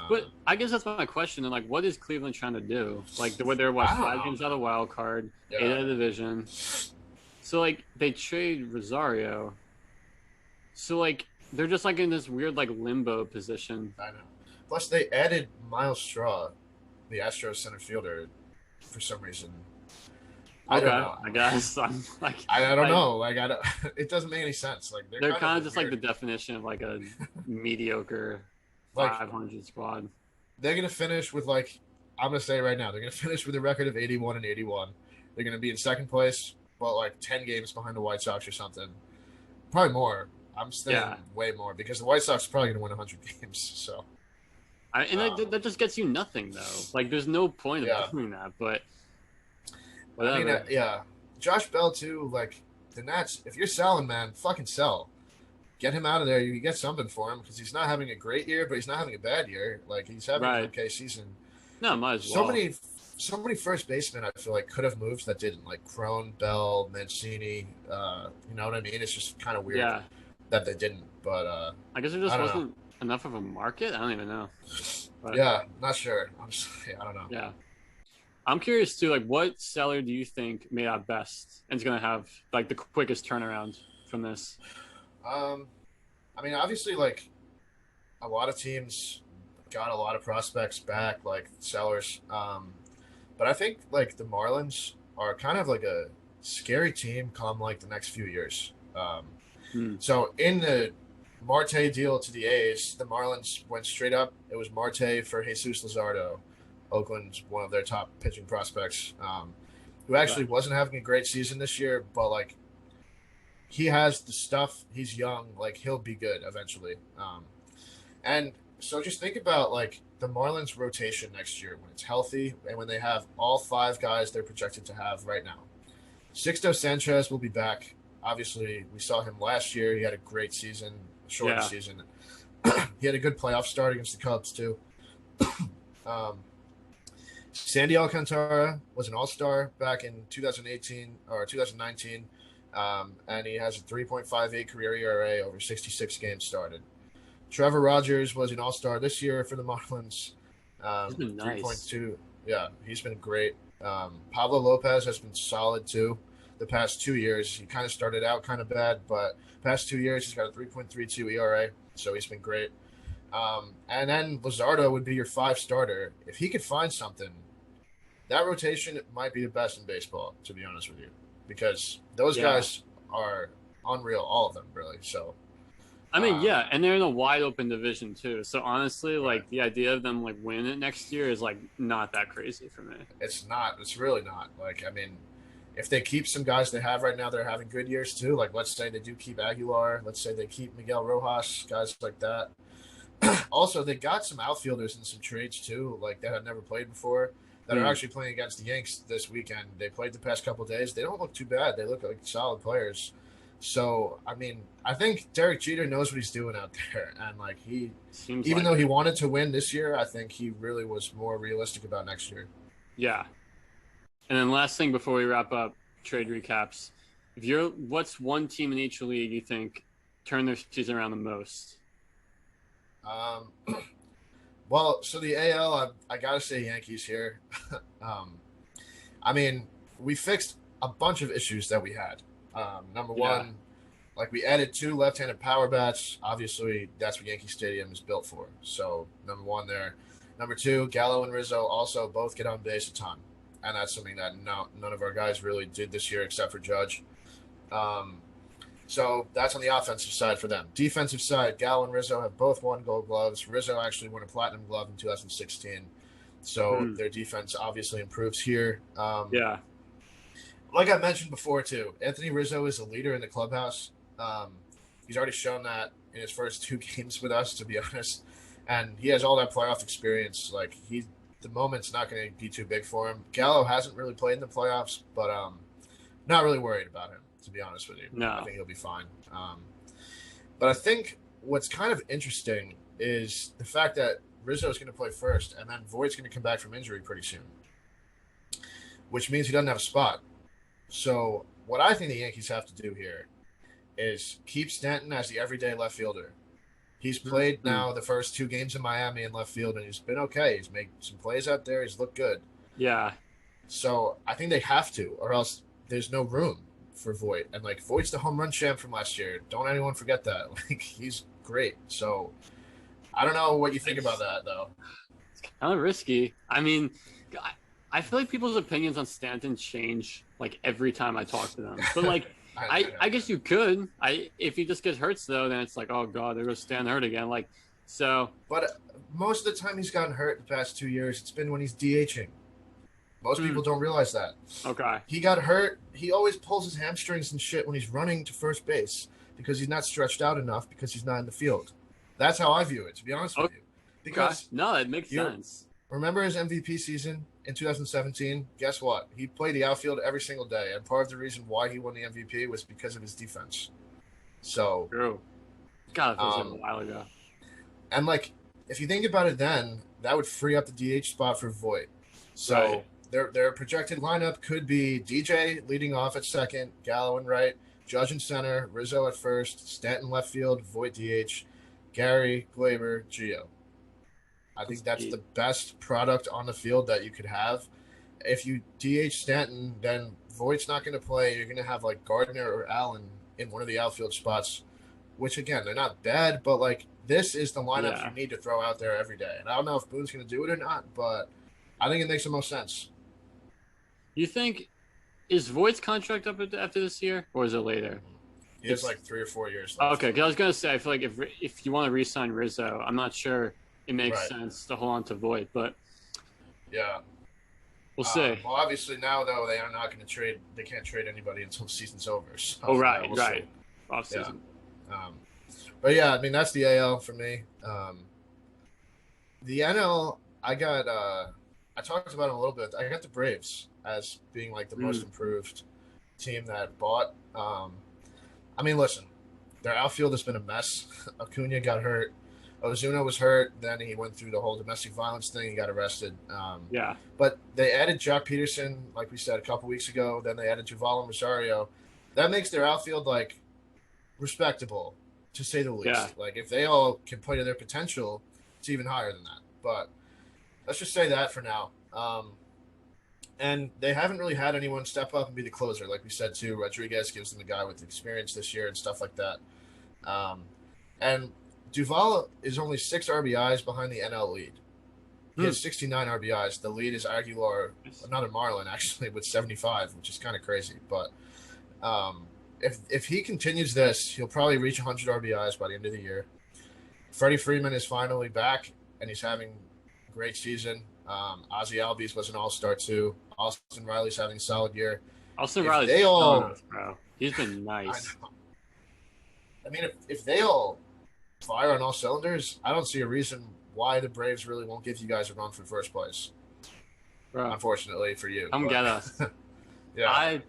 But I guess that's my question. And like, what is Cleveland trying to do? Like, they're 5 games out of the wild card, 8 out of the division. So like, they trade Rosario. So like, they're just like in this weird like limbo position. I know. Plus, they added Miles Straw, the Astros center fielder, for some reason. I don't know. I guess I'm like I don't know. Like it doesn't make any sense. Like they're kind of just weird. Like the definition of like a mediocre 500 squad. They're gonna finish with I'm gonna say right now, they're gonna finish with a record of 81-81. They're gonna be in second place, but like 10 games behind the White Sox or something. Probably more. I'm saying way more because the White Sox are probably gonna win 100 games. So. That just gets you nothing though. Like there's no point of doing that, but. Whatever. I mean, Josh Bell too. Like the Nats, if you're selling, man, fucking sell. Get him out of there. You get something for him because he's not having a great year, but he's not having a bad year. Like he's having an okay season. No, might as well. So many first basemen I feel like could have moved that didn't. Like Crone, Bell, Mancini. You know what I mean? It's just kind of weird that they didn't. But I guess there just wasn't enough of a market. I don't even know. But, not sure. I don't know. Yeah. I'm curious too, like what seller do you think made out best and is going to have like the quickest turnaround from this? I mean, obviously, like a lot of teams got a lot of prospects back, like sellers. But I think like the Marlins are kind of like a scary team come like the next few years. So in the Marte deal to the A's, the Marlins went straight up. It was Marte for Jesus Luzardo. Oakland's one of their top pitching prospects, who actually wasn't having a great season this year, but like he has the stuff. He's young, like he'll be good eventually. And so just think about like the Marlins rotation next year when it's healthy and when they have all 5 guys they're projected to have right now. Sixto Sanchez will be back. Obviously, we saw him last year. He had a great season, short season. He had a good playoff start against the Cubs too. Sandy Alcantara was an all-star back in 2018 or 2019, and he has a 3.58 career ERA over 66 games started. Trevor Rogers was an all-star this year for the Marlins. He's been nice. 3.2. Yeah, he's been great. Pablo Lopez has been solid too. The past 2 years, he kind of started out kind of bad, but past 2 years he's got a 3.32 ERA, so he's been great. And then Luzardo would be your 5 starter. If he could find something, that rotation might be the best in baseball, to be honest with you, because those guys are unreal, all of them, really. So, I mean, and they're in a wide open division too. So honestly, like the idea of them like winning it next year is like not that crazy for me. It's not. It's really not. Like, I mean, if they keep some guys they have right now, they're having good years too. Like, let's say they do keep Aguilar. Let's say they keep Miguel Rojas, guys like that. Also, they got some outfielders in some trades too, like that had never played before, that are actually playing against the Yanks this weekend. They played the past couple of days. They don't look too bad. They look like solid players. So, I mean, I think Derek Jeter knows what he's doing out there. And, like, even though he wanted to win this year, I think he really was more realistic about next year. Yeah. And then last thing before we wrap up trade recaps, what's one team in each league you think turned their season around the most? Um, well, so the AL, I gotta say Yankees here. um, I mean, we fixed a bunch of issues that we had. Number Yeah. one, like we added 2 left-handed power bats. Obviously, that's what Yankee Stadium is built for. So number one there. Number two, Gallo and Rizzo also both get on base a ton, and that's something that none of our guys really did this year except for Judge. Um, so that's on the offensive side for them. Defensive side, Gallo and Rizzo have both won Gold Gloves. Rizzo actually won a Platinum Glove in 2016. So their defense obviously improves here. Yeah. Like I mentioned before, too, Anthony Rizzo is a leader in the clubhouse. He's already shown that in his first 2 games with us, to be honest. And he has all that playoff experience. Like, the moment's not going to be too big for him. Gallo hasn't really played in the playoffs, but not really worried about him, to be honest with you. No. I think he'll be fine. But I think what's kind of interesting is the fact that Rizzo's going to play first, and then Voigt's going to come back from injury pretty soon, which means he doesn't have a spot. So what I think the Yankees have to do here is keep Stanton as the everyday left fielder. He's played now the first 2 games in Miami in left field, and he's been okay. He's made some plays out there. He's looked good. Yeah. So I think they have to, or else there's no room for Voigt. And, like, Voigt's the home run champ from last year. Don't anyone forget that. Like, he's great. So I don't know what you think about that, though. It's kind of risky. I mean, I feel like people's opinions on Stanton change, like, every time I talk to them. But, like, I guess you could. If he just gets hurt, though, then it's like, oh, God, there goes Stan hurt again. Like, so. But most of the time he's gotten hurt the past 2 years, it's been when he's DHing. Most people don't realize that. Okay. He got hurt. He always pulls his hamstrings and shit when he's running to first base because he's not stretched out enough because he's not in the field. That's how I view it, to be honest with you. Because no, that makes sense. Remember his MVP season in 2017? Guess what? He played the outfield every single day, and part of the reason why he won the MVP was because of his defense. So true. God, that was a while ago. And, like, if you think about it, then that would free up the DH spot for Voigt. So their projected lineup could be DJ leading off at second, Gallo in right, Judge in center, Rizzo at first, Stanton left field, Voigt DH, Gary, Glaber, Gio. I think that's the best product on the field that you could have. If you DH Stanton, then Voigt's not going to play. You're going to have, like, Gardner or Allen in one of the outfield spots, which, again, they're not bad, but, like, this is the lineup you need to throw out there every day. And I don't know if Boone's going to do it or not, but I think it makes the most sense. You think, is Voigt's contract up after this year, or is it later? He has like 3 or 4 years left. Okay, because I was going to say, I feel like if you want to re-sign Rizzo, I'm not sure it makes sense to hold on to Voigt, but yeah, we'll see. Well, obviously now, though, they are not going to trade. They can't trade anybody until the season's over. So, we'll see. Off season. Yeah. But yeah, I mean, that's the AL for me. The NL, I talked about it a little bit. I got the Braves as being, like, the most improved team that bought. I mean, listen, their outfield has been a mess. Acuna got hurt. Ozuna was hurt. Then he went through the whole domestic violence thing. He got arrested. But they added Jock Peterson, like we said, a couple weeks ago. Then they added Duvall and Rosario. That makes their outfield, like, respectable, to say the least. Yeah. Like, if they all can play to their potential, it's even higher than that. But let's just say that for now. And they haven't really had anyone step up and be the closer. Like we said, too, Rodriguez gives them a guy with experience this year and stuff like that. And Duvall is only 6 RBIs behind the NL lead. He has 69 RBIs. The lead is Aguilar, another Marlin, actually, with 75, which is kind of crazy. But if he continues this, he'll probably reach 100 RBIs by the end of the year. Freddie Freeman is finally back, and he's having a great season. Ozzie Albies was an all-star, too. Austin Riley's having a solid year. Austin Riley's bro. He's been nice. I mean, if they all fire on all cylinders, I don't see a reason why the Braves really won't give you guys a run for first place. Bro. Unfortunately for you. Come get us. Yeah.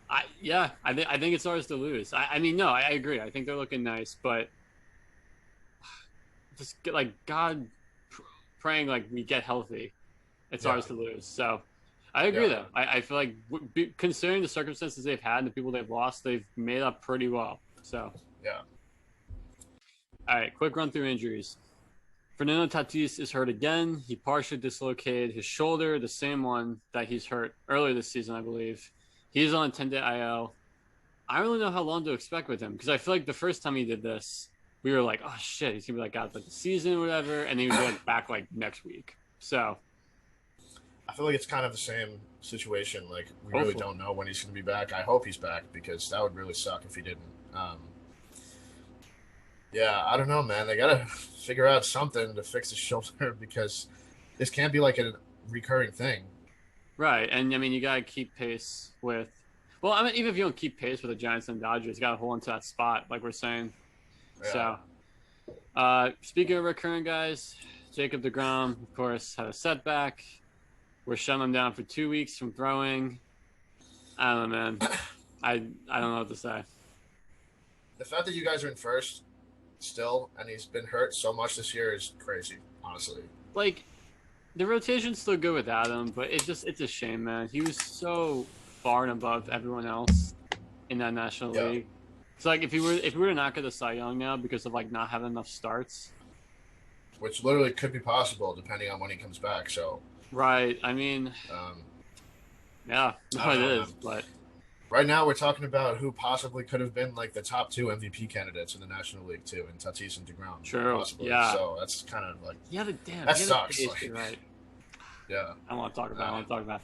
I think it's ours to lose. I mean, no, I agree. I think they're looking nice, but just get, like, God praying, like, we get healthy. It's ours to lose. So I agree, Yeah, though. I feel like considering the circumstances they've had and the people they've lost, they've made up pretty well. So, yeah. all right, quick run through injuries. Fernando Tatis is hurt again. He partially dislocated his shoulder, the same one that he's hurt earlier this season, I believe. He's on a 10-day IL. I don't really know how long to expect with him because I feel like the first time he did this, we were like, oh shit, he's gonna be like out like the season or whatever, and he was like back like next week. So I feel like it's kind of the same situation. Like we really hopefully, don't know when he's going to be back. I hope he's back because that would really suck if he didn't. Um, yeah, I don't know, man. They gotta figure out something to fix his shoulder because this can't be like a recurring thing. right? And I mean, you gotta keep pace with. Well, I mean, even if you don't keep pace with the Giants and Dodgers, you gotta hold into that spot, like we're saying. Yeah. So, speaking of recurring guys, Jacob DeGrom, of course, had a setback. We're shutting him down for 2 weeks from throwing. I don't know, man. I don't know what to say. The fact that you guys are in first still, and he's been hurt so much this year is crazy, honestly. Like, the rotation's still good without him, but it's a shame, man. He was so far and above everyone else in that National Yeah. League. So like if we were to not get the Cy Young now because of like not having enough starts. Which literally could be possible depending on when he comes back. So, Right. I mean, um, yeah, I no, it don't know, is. man. But Right now, we're talking about who possibly could have been like the top two MVP candidates in the National League too, and Tatis and DeGrom, true. possibly. Yeah. So that's kind of like Yeah, the damn. that Yeah, sucks. the Like, you're right. yeah, I don't want to talk about. It. I want to talk about.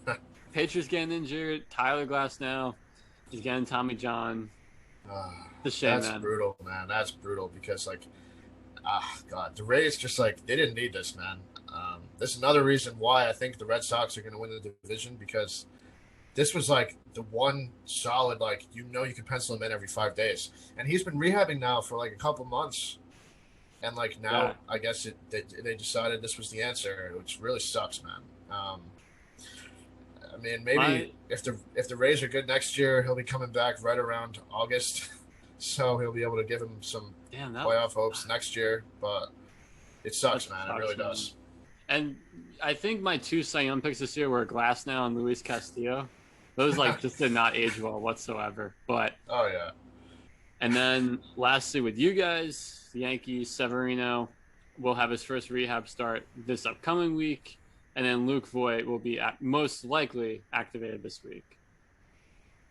no. Patriots getting injured. Tyler Glass now. He's getting Tommy John. It's a shame, That's man. brutal, man. That's brutal because like, God, the Rays just like they didn't need this, man. This is another reason why I think the Red Sox are going to win the division because this was like the one solid, like you can pencil him in every 5 days, and he's been rehabbing now for like a couple months, and like now Yeah. I guess they decided this was the answer, which really sucks, man. I mean, maybe if the Rays are good next year, he'll be coming back right around August, so he'll be able to give him some Damn that. playoff hopes next year. But it sucks, man. It really man. does. And I think my two Cy Young picks this year were Glass now and Luis Castillo. Those like just did not age well whatsoever. But Oh yeah, and then lastly with you guys, the Yankees, Severino will have his first rehab start this upcoming week, and then Luke Voigt will be most likely activated this week.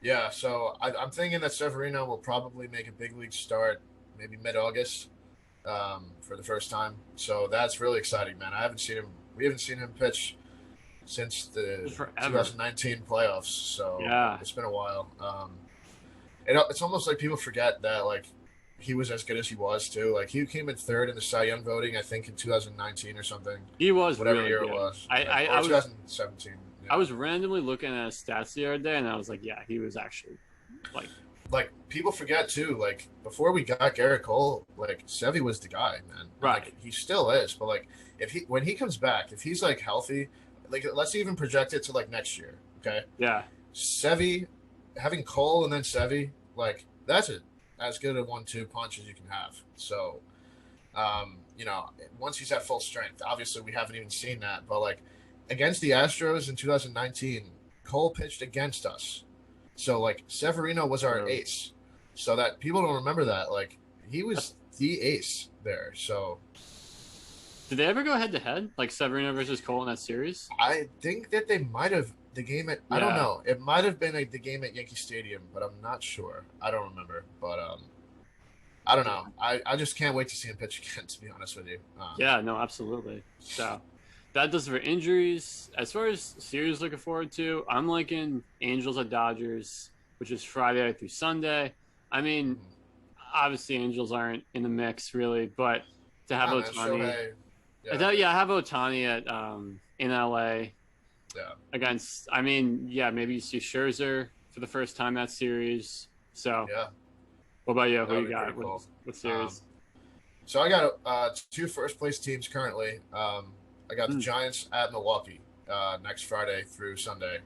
yeah. So I'm thinking that Severino will probably make a big league start, maybe mid-August, for the first time. So that's really exciting, man. We haven't seen him pitch since the Forever. 2019 playoffs. So Yeah. it's been a while. It's almost like people forget that like he was as good as he was too. Like he came in third in the Cy Young voting, I think in 2019 or something. He was Whatever really year good. it was. I was 2017. Yeah. I was randomly looking at his stats the other day, and I was like, yeah, he was actually like people forget too, like before we got Garrett Cole, like Sevy was the guy, man. Right. Like, he still is, but like when he comes back, if he's like healthy, like let's even project it to like next year, okay? yeah. Sevy, having Cole and then Sevy, like that's as good a 1-2 punch as you can have. So, once he's at full strength, obviously we haven't even seen that, but like against the Astros in 2019, Cole pitched against us. So like Severino was our ace. So that people don't remember that. Like he was the ace there. So Did they ever go head to head like Severino versus Cole in that series? I think that they might have the game at I don't Yeah. know. It might have been the game at Yankee Stadium, but I'm not sure. I don't remember. But I don't know. I just can't wait to see him pitch again, to be honest with you. Yeah, no, absolutely. So that does it for injuries. As far as series looking forward to, I'm liking Angels at Dodgers, which is Friday through Sunday. I mean, obviously Angels aren't in the mix really, but to have Ohtani, have Ohtani at in LA against. I mean, maybe you see Scherzer for the first time that series. So yeah. what about you? Who That'd you be got? pretty cool. What series? So I got two first place teams currently. I got the Giants at Milwaukee next Friday through Sunday.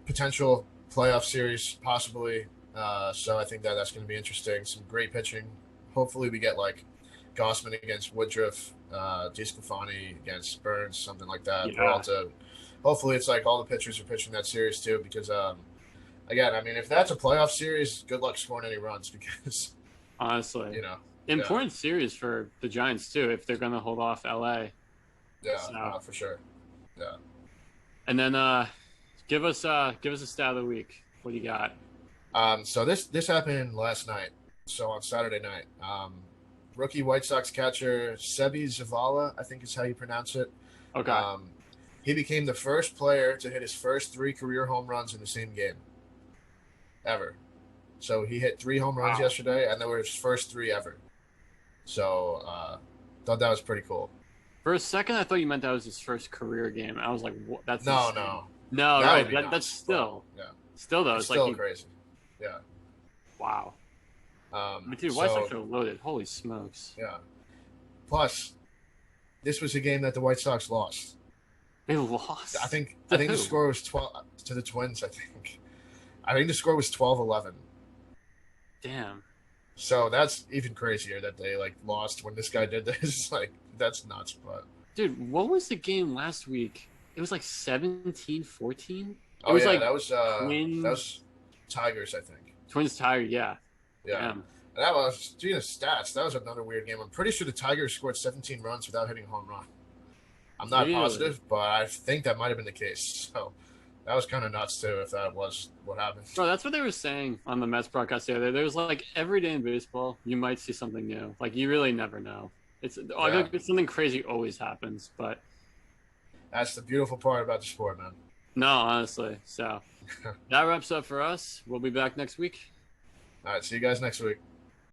Potential playoff series, possibly. So I think that's going to be interesting. Some great pitching. Hopefully we get like Gossman against Woodruff. DeSclafani against Burns, something like that. Yeah. Hopefully it's like all the pitchers are pitching that series too, because again, I mean, if that's a playoff series, good luck scoring any runs because Honestly, you know, important series for the Giants too if they're going to hold off LA. yeah, So. for sure, yeah. And then give us a stat of the week. What do you got? So this happened last night. So on Saturday night, rookie White Sox catcher Sebi Zavala, I think is how you pronounce it. Okay. He became the first player to hit his first 3 career home runs in the same game ever. So he hit 3 home runs yesterday, and they were his first 3 ever. So thought that was pretty cool. For a second, I thought you meant that was his first career game. I was like, what? That's no, insane. no, no, that right? That's still, yeah, still though, it's like still crazy. Yeah. Wow. But dude, White Sox are loaded. Holy smokes. Yeah. Plus, this was a game that the White Sox lost. They lost. I think the score was 12 to the Twins. I think the score was 12-11. Damn. So that's even crazier that they like lost when this guy did this. Like that's nuts. But dude, what was the game last week? It was like 17-14. Oh was yeah, like that was Tigers, I think. Twins tired, yeah. Yeah. Damn. And that was speaking of stats. That was another weird game. I'm pretty sure the Tigers scored 17 runs without hitting a home run. I'm not positive, but I think that might have been the case. So that was kind of nuts too, if that was what happened. Bro, that's what they were saying on the Mets broadcast the other day. There's like every day in baseball, you might see something new. Like you really never know. It's something crazy always happens, but that's the beautiful part about the sport, man. No, honestly. So that wraps up for us. We'll be back next week. All right, see you guys next week.